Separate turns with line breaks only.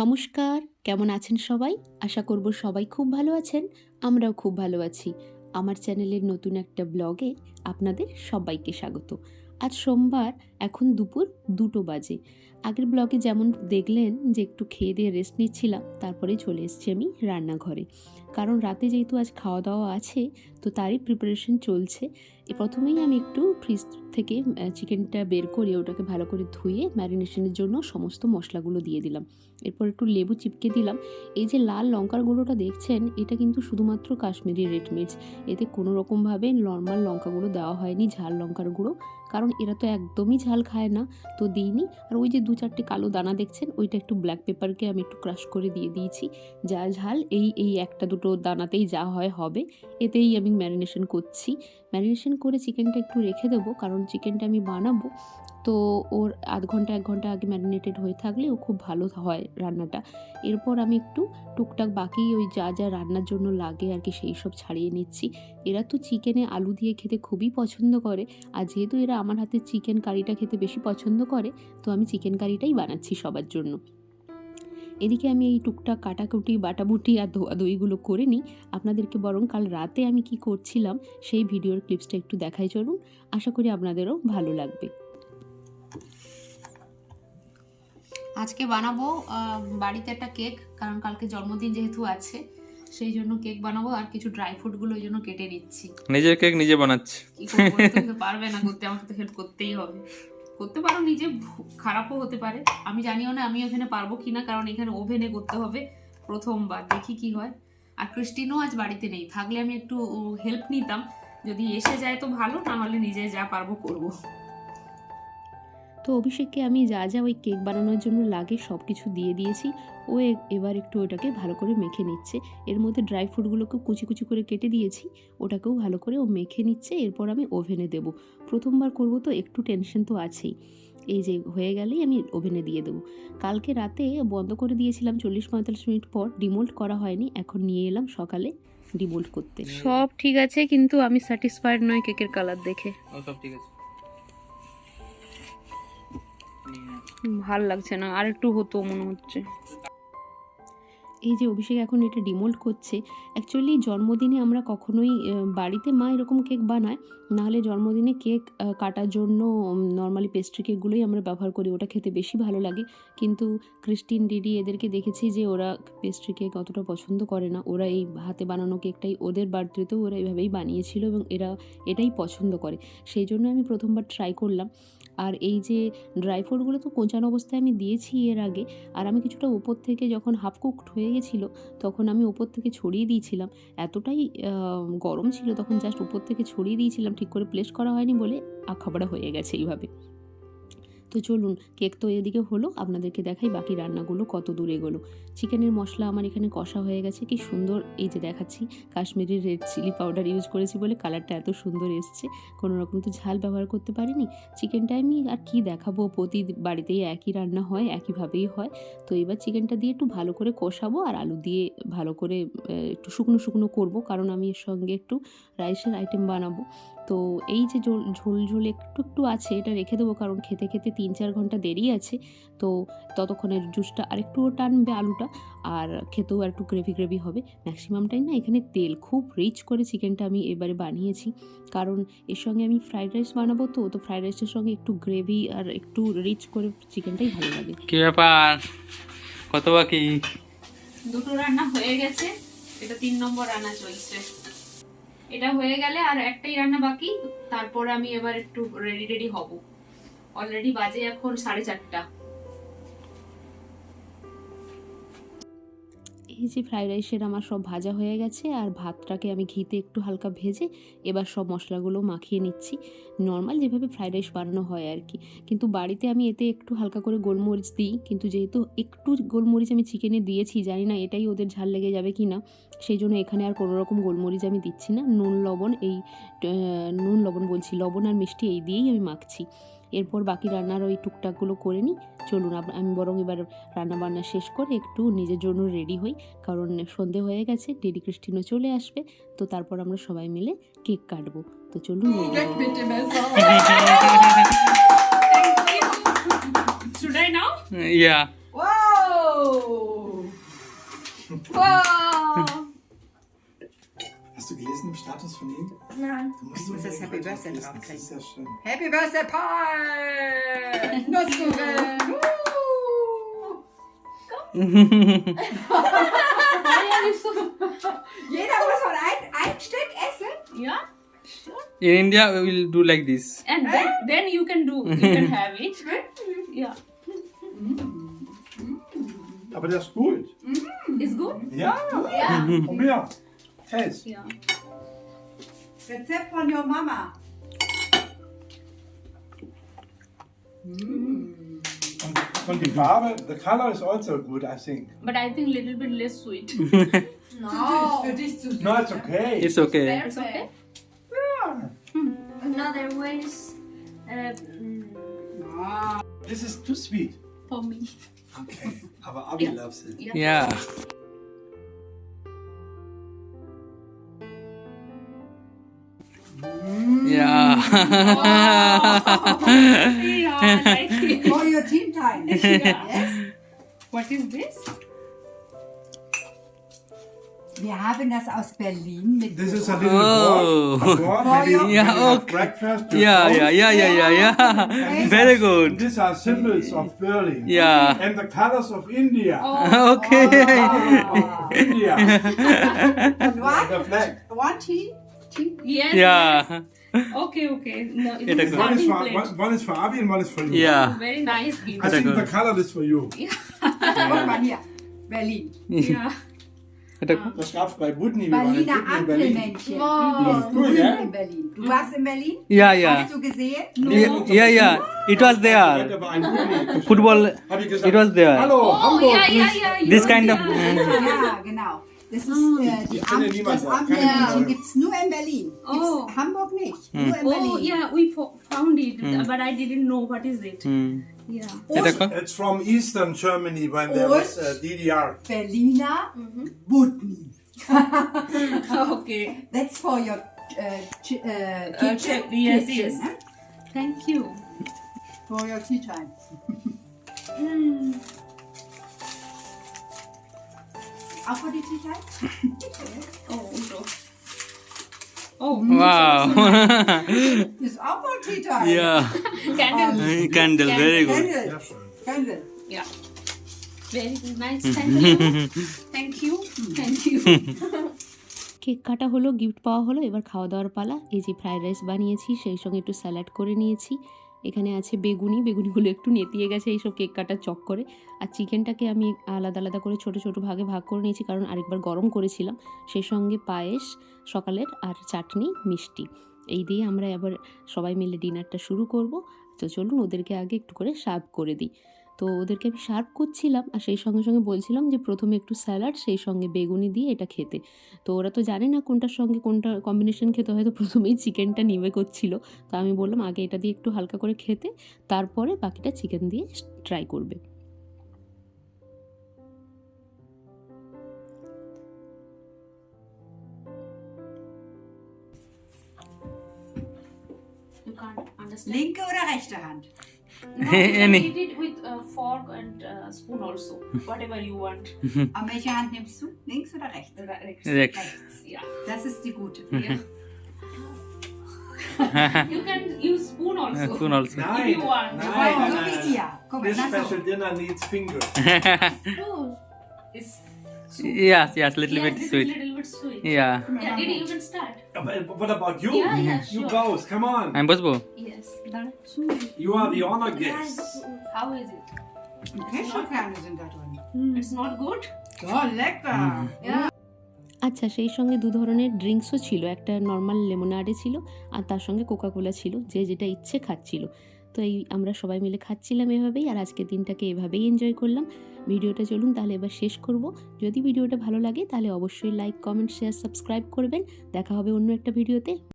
নমস্কার, কেমন আছেন সবাই? আশা করব সবাই খুব ভালো আছেন। আমরাও খুব ভালো আছি। আমার চ্যানেলের নতুন একটা ব্লগে আপনাদের সবাইকে স্বাগত। আজ সোমবার, এখন দুপুর 2টো বাজে। আগের ব্লগে যেমন দেখলেন যে একটু খেয়ে দিয়ে রেস্ট নিচ্ছিলাম, তারপরে চলে এসেছি আমি রান্নাঘরে। কারণ রাতে যেহেতু আজ খাওয়া দাওয়া আছে, তো তারই প্রিপারেশন চলছে। প্রথমেই আমি একটু ফ্রিজ থেকে চিকেনটা বের করে ওটাকে ভালো করে ধুয়ে ম্যারিনেশনের জন্য সমস্ত মশলাগুলো দিয়ে দিলাম। এরপর একটু লেবু চিপকে দিলাম। এই যে লাল লঙ্কার গুঁড়োটা দেখছেন, এটা কিন্তু শুধুমাত্র কাশ্মীরি রেড মির্চ। এতে কোনো রকমভাবে নর্মাল লঙ্কা গুঁড়ো দেওয়া হয়নি, ঝাল লঙ্কার গুঁড়ো, কারণ এরা তো একদমই ঝাল খায় না, তো দিইনি। আর ওই যে 2-4টে কালো দানা দেখছেন, ওইটা একটু ব্ল্যাক পেপারকে আমি একটু ক্রাশ করে দিয়ে দিয়েছি। যা ঝাল এই 1-2 দানাতেই যা হয় হবে, এতেই আমি ম্যারিনেশন করছি। ম্যারিনেশন করে চিকেনটা একটু রেখে দেবো, কারণ চিকেনটা আমি বানাবো, তো ওর আধ ঘন্টা 1 ঘন্টা আগে ম্যারিনেটেড হয়ে থাকলে ও খুব ভালো হয় রান্নাটা। এরপর আমি একটু টুকটাক বাকি ওই যা যা রান্নার জন্য লাগে আর কি, সেই সব ছাড়িয়ে নিচ্ছি। এরা তো চিকেনে আলু দিয়ে খেতে খুবই পছন্দ করে, আর যেহেতু এরা আমার হাতের চিকেন কারিটা খেতে বেশি পছন্দ করে, তো আমি চিকেন কারিটাই বানাচ্ছি সবার জন্য। এদিকে আমি এই টুকটাক কাটাকুটি বাটাবুটি আর ধোয়াধুয়িগুলো করে নিই। আপনাদেরকে বরং কাল রাতে আমি কি করছিলাম সেই ভিডিওর ক্লিপসটা একটু দেখাই চলুন। আশা করি আপনাদেরও ভালো লাগবে। আজকে বানাবো বাড়িতে একটা কেক, কারণ কালকে জন্মদিন যেহেতু আছে, সেই জন্য কেক বানাবো। আর কিছু ড্রাই ফ্রুটগুলো ওই জন্য কেটে নিচ্ছি।
নিজের কেক নিজে বানাচ্ছি।
কি করবো, তুমি তো পারবে না করতে, আমাকে তো হেল্প করতেই হবে। করতে পারো নিজে, খারাপও হতে পারে, আমি জানিও না আমি ওখানে পারবো কিনা, কারণ এখানে ওভেনে করতে হবে প্রথমবার, দেখি কি হয়। আর ক্রিস্টিনও আজ বাড়িতে নেই, থাকলে আমি একটু হেল্প নিতাম। যদি এসে যায় তো ভালো, না হলে নিজে যা পারবো করবো। তো অভিষেককে আমি যা যা ওই কেক বানানোর জন্য লাগে সব কিছু দিয়ে দিয়েছি। ও এবার একটু ওটাকে ভালো করে মেখে নিচ্ছে। এর মধ্যে ড্রাই ফ্রুটগুলোকেও কুচি কুচি করে কেটে দিয়েছি, ওটাকেও ভালো করে ও মেখে নিচ্ছে। এরপর আমি ওভেনে দেবো, প্রথমবার করব তো একটু টেনশন তো আছেই। এই যে হয়ে গেলেই আমি ওভেনে দিয়ে দেবো। কালকে রাতে বন্ধ করে দিয়েছিলাম 40-45 মিনিট পর, ডিমোল্ড করা হয়নি, এখন নিয়ে এলাম সকালে ডিমোল্ড করতে। সব ঠিক আছে, কিন্তু আমি স্যাটিসফাইড নই কেকের কালার দেখে।
সব ঠিক আছে,
ভাল লাগছে না, আর একটু হতো মনে হচ্ছে। এই যে অভিষেক এখন এটা ডিমোল্ড করছে। অ্যাকচুয়ালি জন্মদিনে আমরা কখনোই বাড়িতে মা এরকম কেক বানায়, নাহলে জন্মদিনে কেক কাটার জন্য নর্মালি পেস্ট্রি কেকগুলোই আমরা ব্যবহার করি, ওটা খেতে বেশি ভালো লাগে। কিন্তু ক্রিস্টিন, ডিডি এদেরকে দেখেছি যে ওরা পেস্ট্রি কেক অতটা পছন্দ করে না, ওরা এই হাতে বানানো কেকটাই, ওদের বার্থডেতেও ওরা এইভাবেই বানিয়েছিল এবং এরা এটাই পছন্দ করে। সেই জন্য আমি প্রথমবার ট্রাই করলাম। আর এই যে ড্রাই ফ্রুটগুলো তো কোঁচানো অবস্থায় আমি দিয়েছি এর আগে, আর আমি কিছুটা ওপর থেকে যখন হাফ কুকড হয়ে গেছিলো, তখন আমি ওপর থেকে ছড়িয়ে দিয়েছিলাম। এতটাই গরম ছিল তখন, জাস্ট উপর থেকে ছড়িয়ে দিয়েছিলাম, ঠিক করে প্লেস করা হয়নি বলে আখাবড়া হয়ে গেছে এইভাবে। তো চলুন, কেক তো এদিকে হলো, আপনাদেরকে দেখাই বাকি রান্নাগুলো কত দূর এগোলো। চিকেনের মশলা আমার এখানে কষা হয়ে গেছে, কি সুন্দর, এই যে দেখাচ্ছি Kashmiri red chilli powder use করেছি বলে কালারটা এত সুন্দর এসছে। কোনো রকম তো ঝাল ব্যবহার করতে পারিনি। চিকেনটা আমি আর কি দেখাবো, প্রতি বাড়িতেই একই রান্না হয়, একইভাবেই হয়। তো এবার চিকেনটা দিয়ে একটু ভালো করে কষাবো, আর আলু দিয়ে ভালো করে একটু শুকনো শুকনো করবো, কারণ আমি এর সঙ্গে একটু রাইসের আইটেম বানাবো। তো এই যে ঝোল ঝোল একটু একটু আছে, এটা রেখে দেবো, কারণ খেতে খেতে 3-4 ঘন্টা দেরি আছে। তো ততক্ষণের জুসটা আরেকটুও টানবে আলুটা, আর খেতেও আর একটু গ্রেভি গ্রেভি হবে। ম্যাক্সিমামটাই না এখানে তেল খুব রিচ করে চিকেনটা আমি এবারে বানিয়েছি, কারণ এর সঙ্গে আমি ফ্রাইড রাইস বানাবো, তো ফ্রাইড রাইসের সঙ্গে একটু গ্রেভি আর একটু রিচ করে চিকেনটাই ভালো লাগে।
কি ব্যাপার, কত বাকি?
2টো রান্না হয়ে গেছে, এটা 3 নম্বর রান্না চলছে। এটা হয়ে গেলে আর একটাই রান্না বাকি, তারপর আমি এবার একটু রেডি হব। অলরেডি বাজে এখন 4:30। এই যে ফ্রাইড রাইসের আমার সব ভাজা হয়ে গেছে, আর ভাতটাকে আমি ঘিতে একটু হালকা ভেজে এবার সব মশলাগুলো মাখিয়ে নিচ্ছি, নর্মাল যেভাবে ফ্রাইড রাইস বানানো হয় আর কি। কিন্তু বাড়িতে আমি এতে একটু হালকা করে গোলমরিচ দিই, কিন্তু যেহেতু একটু গোলমরিচ আমি চিকেনে দিয়েছি, জানি না এটাই ওদের ঝাল লেগে যাবে কি না, সেই জন্য এখানে আর কোনো রকম গোলমরিচ আমি দিচ্ছি না। নুন লবণ বলছি, লবণ আর মিষ্টি এই দিয়েই আমি মাখছি। এরপর বাকি রান্নার ওই টুকটাকগুলো করে নিই। চলুন আমি বরং এবার রান্না বান্না শেষ করে একটু নিজের জন্য রেডি হই, কারণ সন্ধে হয়ে গেছে, ডিডি ক্রিস্টিনও চলে আসবে, তো তারপর আমরা সবাই মিলে কেক কাটবো। তো চলুন রেডি হই। Should I now?
Yeah.
Wow! Birthday drauf
Das
kriegen.
ist sehr schön.
Happy Birthday, Paul! Nusskuchen! Jeder muss von ein Stück essen.
Yeah.
In India, we will do like this.
And then you can have it. Yeah.
Aber der ist gut.
It's good?
Ja, probier. Taste.
Yeah.
Rezept von your Mama.
Und die Farbe, the color is also good, I think.
But I think little bit less sweet.
Für dich zu süß.
No, it's okay.
It's okay.
It's okay.
Another ways.
This is too sweet.
For me.
Okay. Aber Abi loves it.
Yeah. Yeah.
Yeah, like it.
For your team time. Yes?
What is this?
Wir haben das aus Berlin mit.
This is a little
Oh.
board. Maybe
Yeah,
when you have
okay.
breakfast. you
Yeah,
toast.
yeah, yeah, yeah, yeah, yeah. Very
And
good.
these are symbols of Berlin.
Yeah.
And the colors of India.
Okay.
India.
Und what?
The flag.
One tea?
Yes.
Yeah.
Okay, okay. No, it
It's
is
a
One is,
starting
for,
plate.
one is for Abi and one is for you.
Yeah.
Very nice gift.
I think
good.
the color is for you.
Guck mal hier. Berlin.
Yeah.
Das gab's bei Budni. wir waren in
Berliner
Budni in Berlin.
Ampelmännchen.
Wow.
Cool, ja?
In Berlin. Du warst in Berlin?
Yeah, yeah.
Hast du gesehen?
Yeah, yeah. It was there.
Heute war ein Budni.
Football,
Hab ich gesagt,
it was there.
Hallo,
Oh,
Hamburg.
yeah, yeah,
grüß-
yeah.
This kind of.
Ja, genau. Das ist die
Ich kenne niemanden,
das
keine
Ampelmännchen
Ahnung.
gibt es nur in Berlin.
Oh.
Gibt's Hamburg nicht. Nur in
Oh,
Berlin.
yeah, we found it, but I didn't know what is it.
Hmm.
Yeah.
এটা কো-
It's from Eastern Germany when there was DDR.
Berliner Budni.
Okay.
That's for your kitchen.
Yes,
kitchen,
yes.
ne?
Thank you.
For your tea time. Auch für die Tea time?
Oh, so. Oh,
Wow.
Ist auch für Tea time.
Yeah.
candle.
Candle, very good.
Candle.
Sehr schön.
Candle.
Yeah. Very nice. Thank you. Thank you. Thank you. Cake কাটা হলো, gift পাওয়া হলো, এবার খাওয়া দাওয়ার পালা। এই যে ফ্রাইড রাইস বানিয়েছি, সেই সঙ্গে একটু স্যালাড করে নিয়েছি। এখানে আছে বেগুনিগুলো একটু নেতিয়ে গেছে এইসব কেক কাটার চক্করে। আর চিকেনটাকে আমি আলাদা আলাদা করে ছোট ছোট ভাগে ভাগ করে নিয়েছি, কারণ আরেকবার গরম করেছিলাম। সেই সঙ্গে পায়েস সকালের, আর চাটনি, মিষ্টি। এই দিয়ে আমরা এবার সবাই মিলে ডিনারটা শুরু করব। তো চলুন ওদেরকে আগে একটু করে সার্ভ করে দিই। তো ওদেরকে আমি সার্ভ করছিলাম, আর সেই সঙ্গে সঙ্গে বলছিলাম যে প্রথমে একটু স্যালাড, সেই সঙ্গে বেগুনি দিয়ে এটা খেতে। তো ওরা তো জানে না কোনটার সঙ্গে কোনটা কম্বিনেশন খেতে, হয়তো প্রথমেই চিকেনটা নিবে করছিল। তো আমি বললাম আগে এটা দিয়ে একটু হালকা করে খেতে, তারপরে বাকিটা চিকেন দিয়ে ট্রাই করবে। You can't understand.
Linke oder rechte Hand?
No, you can
Any.
eat it with fork and spoon also, whatever you want.
An welche Hand nimmst du? Links oder rechts?
Rex.
Rex.
Yeah.
Das ist die gute.
Yeah. You can use spoon also.
Spoon also.
If you want.
Oh,
Nein,
so
nein,
wie ihr. Guck mal,
This
das so.
special dinner needs fingers.
Oh, it's
Yes, yes, little
yes,
bit
this
sweet.
is little bit sweet.
Yeah.
Yeah, Didi, you can start.
But what about you?
Yeah, yeah,
You
sure.
both, come on.
আমি বসবো?
Yes. That,
You are the honor guest.
how is it?
Cashewkerne sind da drin.
It's not good?
Oh, lecker. Ja.
আচ্ছা, সেই সঙ্গে দু ধরনের ড্রিঙ্কসও ছিল। একটা normal লেমনাডে ছিল, আর তার সঙ্গে কোকাকোলা ছিল। যে যেটা ইচ্ছে খাচ্ছিল। তো এই আমরা সবাই মিলে খাচ্ছিলাম এভাবেই, আর আজকের দিনটাকে এভাবেই এনজয় করলাম। ভিডিওটা চলুন তাহলে এবার শেষ করব। যদি ভিডিওটা ভালো লাগে তাহলে অবশ্যই লাইক, কমেন্ট, শেয়ার, সাবস্ক্রাইব করবেন। দেখা হবে অন্য একটা ভিডিওতে।